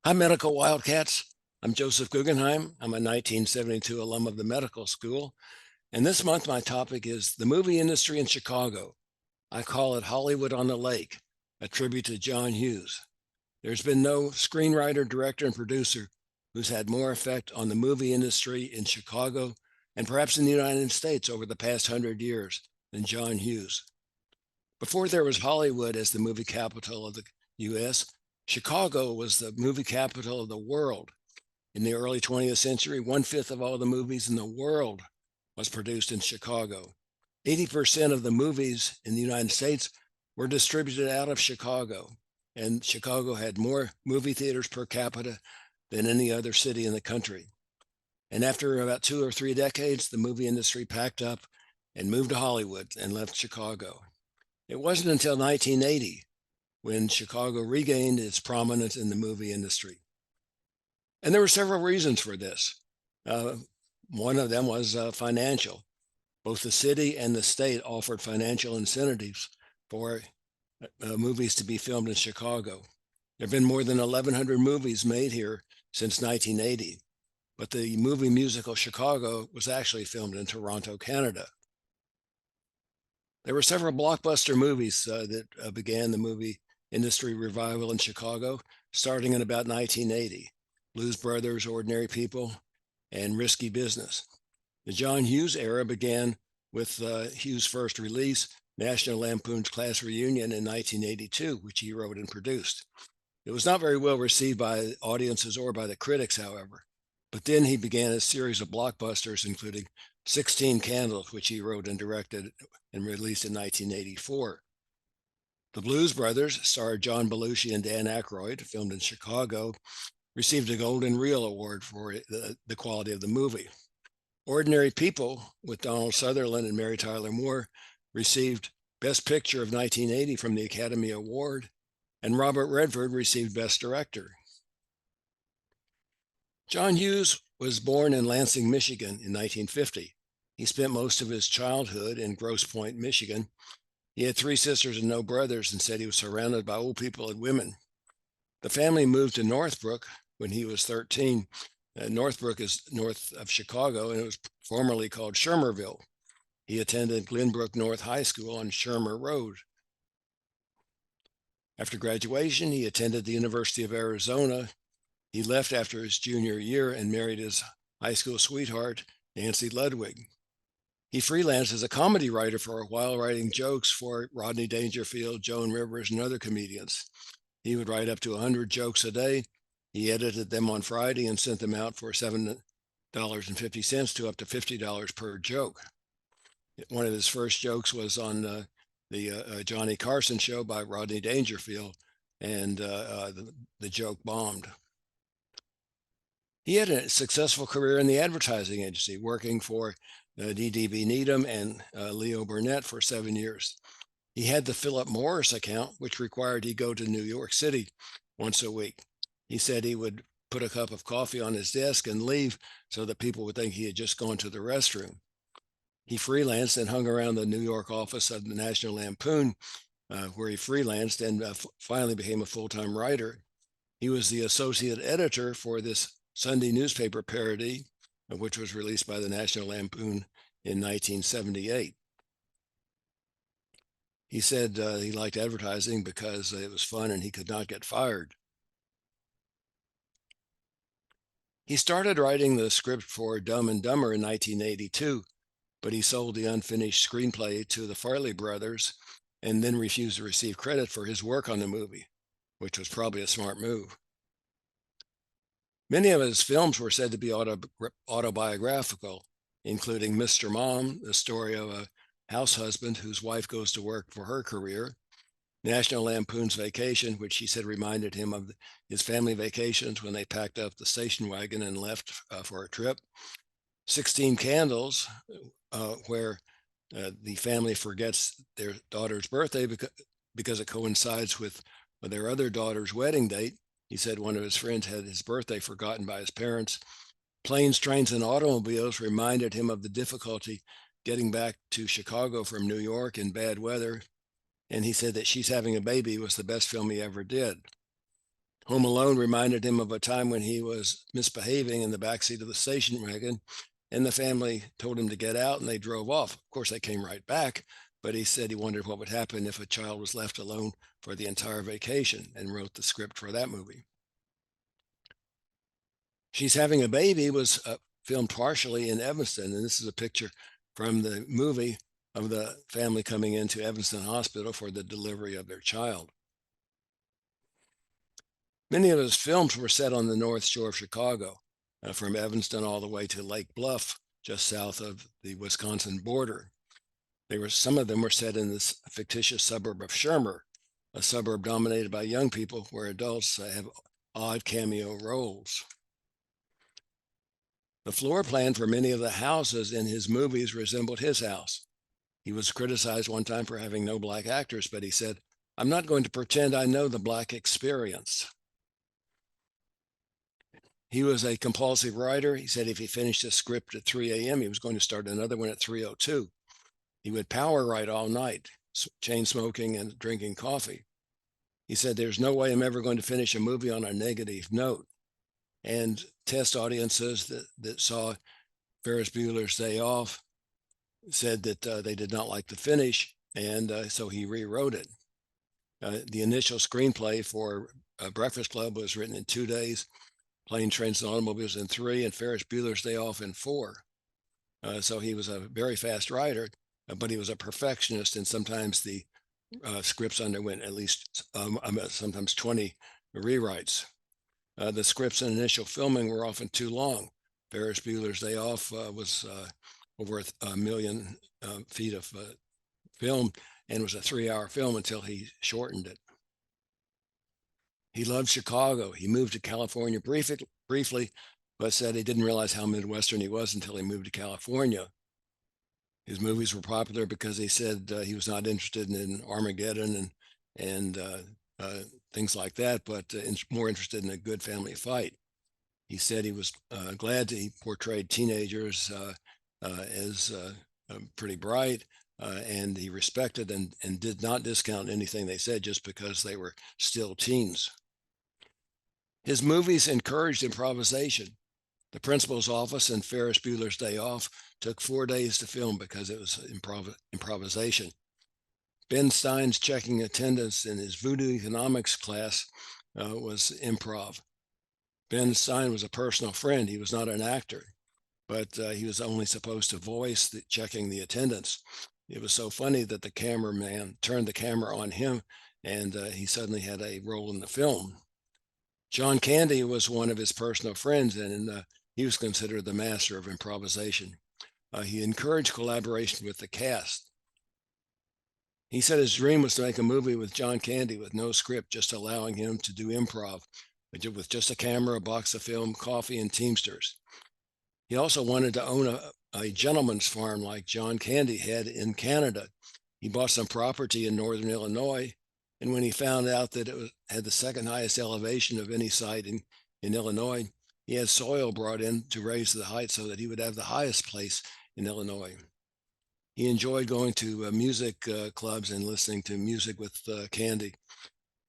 Hi, Medical Wildcats. I'm Joseph Guggenheim. I'm a 1972 alum of the medical school. And this month, my topic is the movie industry in Chicago. I call it Hollywood on the Lake, a tribute to John Hughes. There's been no screenwriter, director, and producer who's had more effect on the movie industry in Chicago and perhaps in the United States over the past 100 years than John Hughes. Before there was Hollywood as the movie capital of the US, Chicago was the movie capital of the world. In the early 20th century, one-fifth of all the movies in the world was produced in Chicago. 80% of the movies in the United States were distributed out of Chicago, and Chicago had more movie theaters per capita than any other city in the country. And after about 2 or 3 decades, the movie industry packed up and moved to Hollywood and left Chicago. It wasn't until 1980 when Chicago regained its prominence in the movie industry. And there were several reasons for this. Uh, One of them was financial. Both the city and the state offered financial incentives for movies to be filmed in Chicago. There have been more than 1,100 movies made here since 1980, but the movie musical Chicago was actually filmed in Toronto, Canada. There were several blockbuster movies that began the movie industry revival in Chicago, starting in about 1980. Blues Brothers, Ordinary People, and Risky Business. The John Hughes era began with Hughes' first release, National Lampoon's Class Reunion in 1982, which he wrote and produced. It was not very well received by audiences or by the critics, however. But then he began a series of blockbusters, including 16 Candles, which he wrote and directed and released in 1984. The Blues Brothers, starred John Belushi and Dan Aykroyd, filmed in Chicago, received a Golden Reel Award for the quality of the movie. Ordinary People, with Donald Sutherland and Mary Tyler Moore, received Best Picture of 1980 from the Academy Award, and Robert Redford received Best Director. John Hughes was born in Lansing, Michigan in 1950. He spent most of his childhood in Grosse Pointe, Michigan. He had 3 sisters and no brothers and said he was surrounded by old people and women. The family moved to Northbrook when he was 13. Northbrook is north of Chicago, and it was formerly called Shermerville. He attended Glenbrook North High School on Shermer Road. After graduation, he attended the University of Arizona. He left after his junior year and married his high school sweetheart, Nancy Ludwig. He freelanced as a comedy writer for a while, writing jokes for Rodney Dangerfield, Joan Rivers, and other comedians. He would write up to 100 jokes a day. He edited them on Friday and sent them out for $7.50 to up to $50 per joke. One of his first jokes was on the Johnny Carson show by Rodney Dangerfield, and the joke bombed. He had a successful career in the advertising agency, working for D.D.B. Needham and Leo Burnett for 7 years. He had the Philip Morris account, which required he go to New York City once a week. He said he would put a cup of coffee on his desk and leave so that people would think he had just gone to the restroom. He freelanced and hung around the New York office of the National Lampoon, where he freelanced and finally became a full-time writer. He was the associate editor for this Sunday newspaper parody, which was released by the National Lampoon in 1978. He said he liked advertising because it was fun and he could not get fired. He started writing the script for Dumb and Dumber in 1982, but he sold the unfinished screenplay to the Farley brothers and then refused to receive credit for his work on the movie, which was probably a smart move. Many of his films were said to be autobiographical, including Mr. Mom, the story of a house husband whose wife goes to work for her career, National Lampoon's Vacation, which he said reminded him of his family vacations when they packed up the station wagon and left for a trip, 16 Candles, where the family forgets their daughter's birthday because it coincides with their other daughter's wedding date. He said one of his friends had his birthday forgotten by his parents. Planes, Trains, and Automobiles reminded him of the difficulty getting back to Chicago from New York in bad weather. And he said that She's Having a Baby was the best film he ever did. Home Alone reminded him of a time when he was misbehaving in the backseat of the station wagon, and the family told him to get out, and they drove off. Of course, they came right back, but he said he wondered what would happen if a child was left alone for the entire vacation, and wrote the script for that movie. She's Having a Baby was filmed partially in Evanston, and this is a picture from the movie of the family coming into Evanston Hospital for the delivery of their child. Many of his films were set on the North Shore of Chicago, from Evanston all the way to Lake Bluff, just south of the Wisconsin border. Some of them were set in this fictitious suburb of Shermer, a suburb dominated by young people where adults have odd cameo roles. The floor plan for many of the houses in his movies resembled his house. He was criticized one time for having no black actors, but he said, "I'm not going to pretend I know the black experience." He was a compulsive writer. He said if he finished a script at 3 a.m., he was going to start another one at 3:02. He would power write all night, chain smoking and drinking coffee. He said, "There's no way I'm ever going to finish a movie on a negative note." And test audiences that saw Ferris Bueller's Day Off said that they did not like the finish, and so he rewrote it. The initial screenplay for Breakfast Club was written in 2 days, Plane, Trains, and Automobiles in 3, and Ferris Bueller's Day Off in 4. So he was a very fast writer, but he was a perfectionist, and sometimes the scripts underwent at least sometimes 20 rewrites. The scripts in initial filming were often too long. Ferris Bueller's Day Off was over a million feet of film, and was a 3-hour film until he shortened it. He loved Chicago. He moved to California briefly, but said he didn't realize how Midwestern he was until he moved to California. His movies were popular because he said he was not interested in Armageddon and things like that, but more interested in a good family fight. He said he was glad that he portrayed teenagers as pretty bright, and he respected and did not discount anything they said just because they were still teens. His movies encouraged improvisation. The Principal's Office and Ferris Bueller's Day Off took 4 days to film because it was improvisation. Ben Stein's checking attendance in his voodoo economics class was improv. Ben Stein was a personal friend. He was not an actor, but he was only supposed to voice checking the attendance. It was so funny that the cameraman turned the camera on him, and he suddenly had a role in the film. John Candy was one of his personal friends, and he was considered the master of improvisation. He encouraged collaboration with the cast. He said his dream was to make a movie with John Candy with no script, just allowing him to do improv with just a camera, a box of film, coffee, and Teamsters. He also wanted to own a gentleman's farm like John Candy had in Canada. He bought some property in northern Illinois, and when he found out that had the second highest elevation of any site in Illinois, he had soil brought in to raise the height so that he would have the highest place in Illinois. He enjoyed going to music clubs and listening to music with Candy.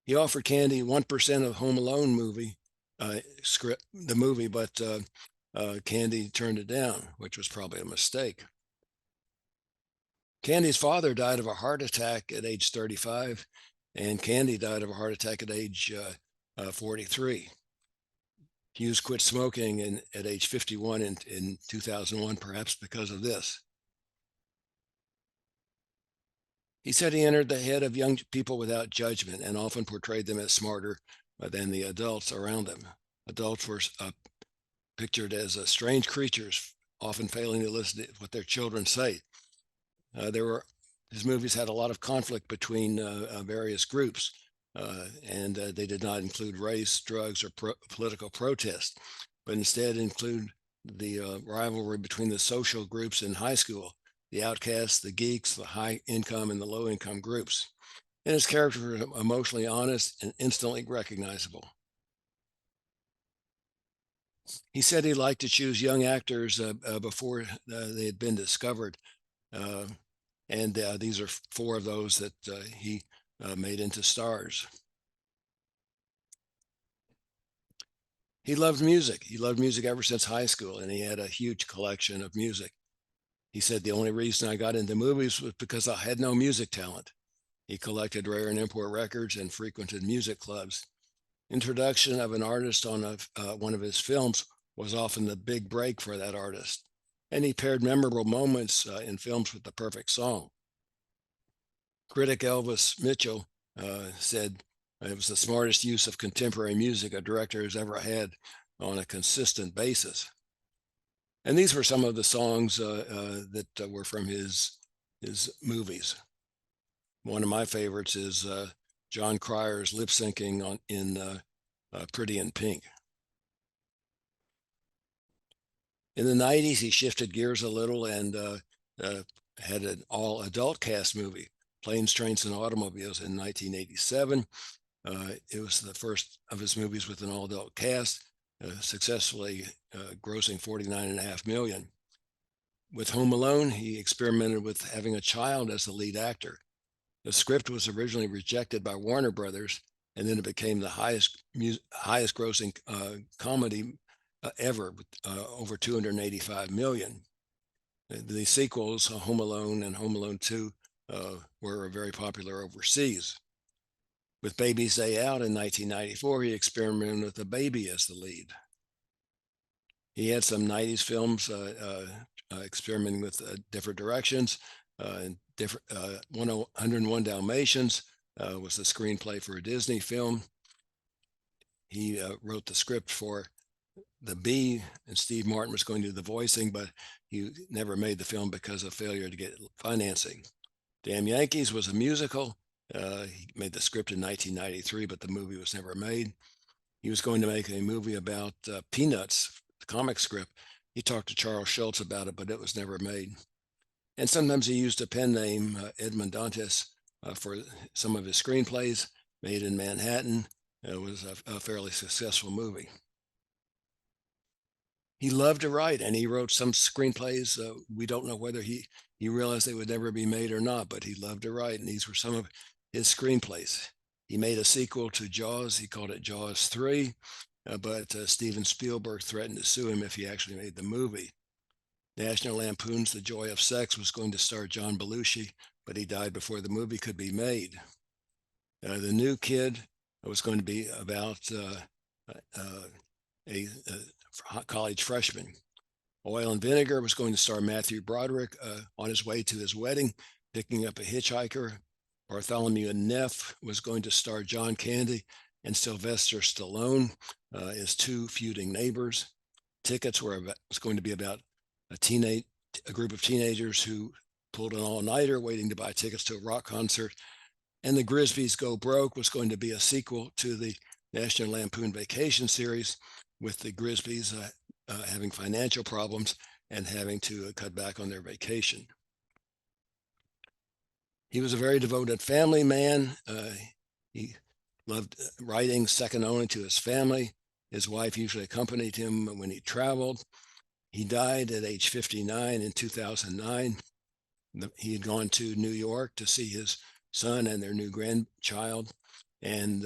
He offered Candy 1% of Home Alone movie script, the movie, but Candy turned it down, which was probably a mistake. Candy's father died of a heart attack at age 35, and Candy died of a heart attack at age 43. Hughes quit smoking at age 51 in 2001, perhaps because of this. He said he entered the head of young people without judgment and often portrayed them as smarter than the adults around them. Adults were pictured as strange creatures, often failing to listen to what their children say. His movies had a lot of conflict between various groups, and they did not include race, drugs, or political protest, but instead include the rivalry between the social groups in high school, the outcasts, the geeks, the high income, and the low income groups. And his characters were emotionally honest and instantly recognizable. He said he liked to choose young actors before they had been discovered. And these are 4 of those that he made into stars. He loved music. He loved music ever since high school, and he had a huge collection of music. He said the only reason I got into movies was because I had no music talent. He collected rare and import records and frequented music clubs. Introduction of an artist on one of his films was often the big break for that artist. And he paired memorable moments in films with the perfect song. Critic Elvis Mitchell said it was the smartest use of contemporary music a director has ever had on a consistent basis. And these were some of the songs that were from his movies. One of my favorites is John Cryer's lip syncing in Pretty in Pink. In the 90s, he shifted gears a little and had an all adult cast movie, Planes, Trains, and Automobiles, in 1987. It was the first of his movies with an all adult cast, successfully grossing $49.5 million. With Home Alone, he experimented with having a child as the lead actor. The script was originally rejected by Warner Brothers, and then it became the highest grossing comedy ever, with over 285 million. The sequels, Home Alone and Home Alone 2, were very popular overseas. With Baby's Day Out in 1994, he experimented with a baby as the lead. He had some 90s films experimenting with different directions. And different 101 Dalmatians was the screenplay for a Disney film. He wrote the script for The Bee, and Steve Martin was going to do the voicing, but he never made the film because of failure to get financing. Damn Yankees was a musical. He made the script in 1993, but the movie was never made. He was going to make a movie about Peanuts, the comic script. He talked to Charles Schultz about it, but it was never made. And sometimes he used a pen name, Edmond Dantes, for some of his screenplays. Made in Manhattan. It was a fairly successful movie. He loved to write, and he wrote some screenplays. We don't know whether he realized they would never be made or not, but he loved to write, and these were some of his screenplays. He made a sequel to Jaws. He called it Jaws 3, but Steven Spielberg threatened to sue him if he actually made the movie. National Lampoon's The Joy of Sex was going to star John Belushi, but he died before the movie could be made. The New Kid was going to be about a college freshman. Oil and Vinegar was going to star Matthew Broderick on his way to his wedding, picking up a hitchhiker. Bartholomew and Neff was going to star John Candy and Sylvester Stallone as two feuding neighbors. Tickets was going to be about a group of teenagers who pulled an all-nighter waiting to buy tickets to a rock concert. And The Grisbys Go Broke was going to be a sequel to the National Lampoon Vacation series, with the Grisbys having financial problems and having to cut back on their vacation. He was a very devoted family man. He loved writing, second only to his family. His wife usually accompanied him when he traveled. He died at age 59 in 2009. He had gone to New York to see his son and their new grandchild, and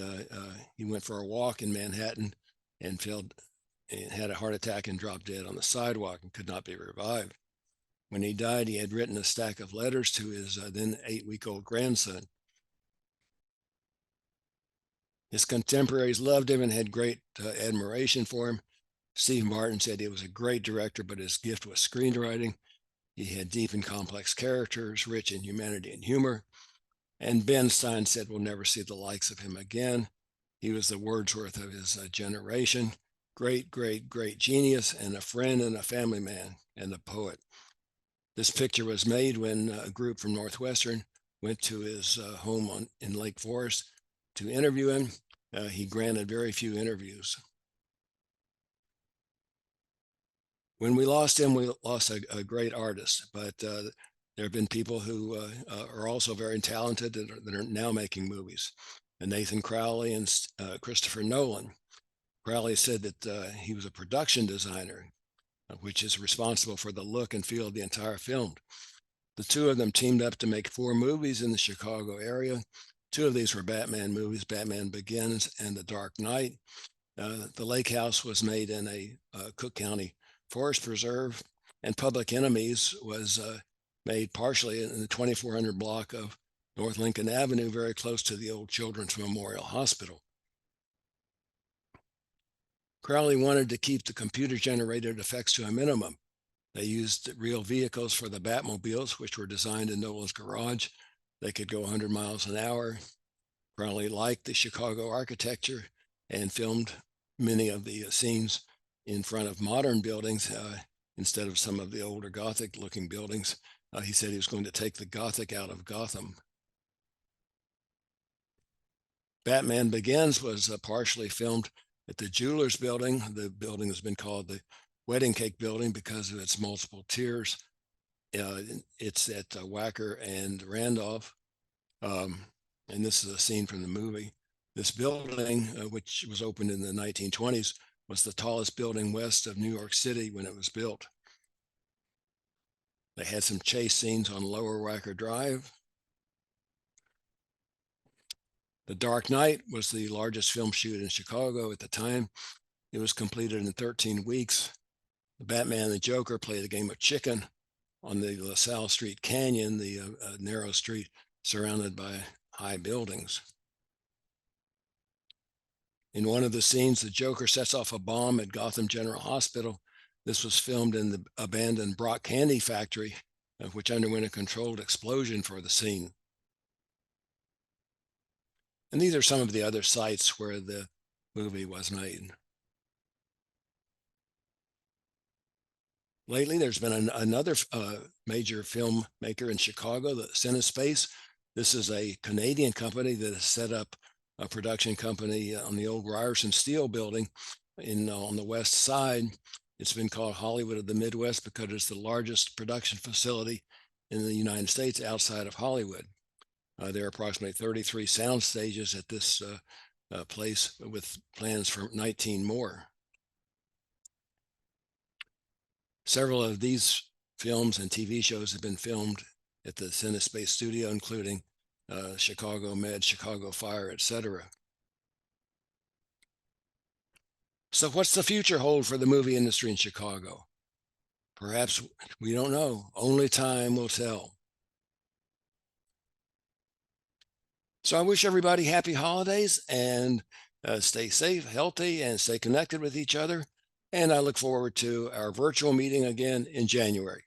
he went for a walk in Manhattan and had a heart attack and dropped dead on the sidewalk and could not be revived. When he died, he had written a stack of letters to his then 8-week-old grandson. His contemporaries loved him and had great admiration for him. Steve Martin said he was a great director, but his gift was screenwriting. He had deep and complex characters, rich in humanity and humor. And Ben Stein said we'll never see the likes of him again. He was the Wordsworth of his generation. Great, great, great genius, and a friend and a family man and a poet. This picture was made when a group from Northwestern went to his home in Lake Forest to interview him. He granted very few interviews. When we lost him, we lost a great artist, but there have been people who are also very talented that are now making movies. And Nathan Crowley and Christopher Nolan. Crowley said that he was a production designer, which is responsible for the look and feel of the entire film. The two of them teamed up to make 4 movies in the Chicago area. 2 of these were Batman movies, Batman Begins and The Dark Knight. The lake house was made in a Cook County forest preserve, and Public Enemies was made partially in the 2400 block of North Lincoln Avenue, very close to the old Children's Memorial Hospital. Crowley wanted to keep the computer-generated effects to a minimum. They used real vehicles for the Batmobiles, which were designed in Nolan's garage. They could go 100 miles an hour. Crowley liked the Chicago architecture and filmed many of the scenes in front of modern buildings instead of some of the older Gothic-looking buildings. He said he was going to take the Gothic out of Gotham. Batman Begins was partially filmed at the Jewelers Building. The building has been called the Wedding Cake Building because of its multiple tiers. It's at Wacker and Randolph. And this is a scene from the movie. This building, which was opened in the 1920s, was the tallest building west of New York City when it was built. They had some chase scenes on Lower Wacker Drive. The Dark Knight was the largest film shoot in Chicago at the time. It was completed in 13 weeks. The Batman and the Joker played a game of chicken on the LaSalle Street Canyon, the narrow street surrounded by high buildings. In one of the scenes, the Joker sets off a bomb at Gotham General Hospital. This was filmed in the abandoned Brock Candy factory, which underwent a controlled explosion for the scene. And these are some of the other sites where the movie was made. Lately, there's been another major filmmaker in Chicago, the CineSpace. This is a Canadian company that has set up a production company on the old Ryerson Steel building on the west side. It's been called Hollywood of the Midwest because it's the largest production facility in the United States outside of Hollywood. There are approximately 33 sound stages at this place with plans for 19 more. Several of these films and TV shows have been filmed at the CineSpace studio, including Chicago Med, Chicago Fire, etc. So what's the future hold for the movie industry in Chicago? Perhaps we don't know. Only time will tell. So I wish everybody happy holidays and stay safe, healthy, and stay connected with each other. And I look forward to our virtual meeting again in January.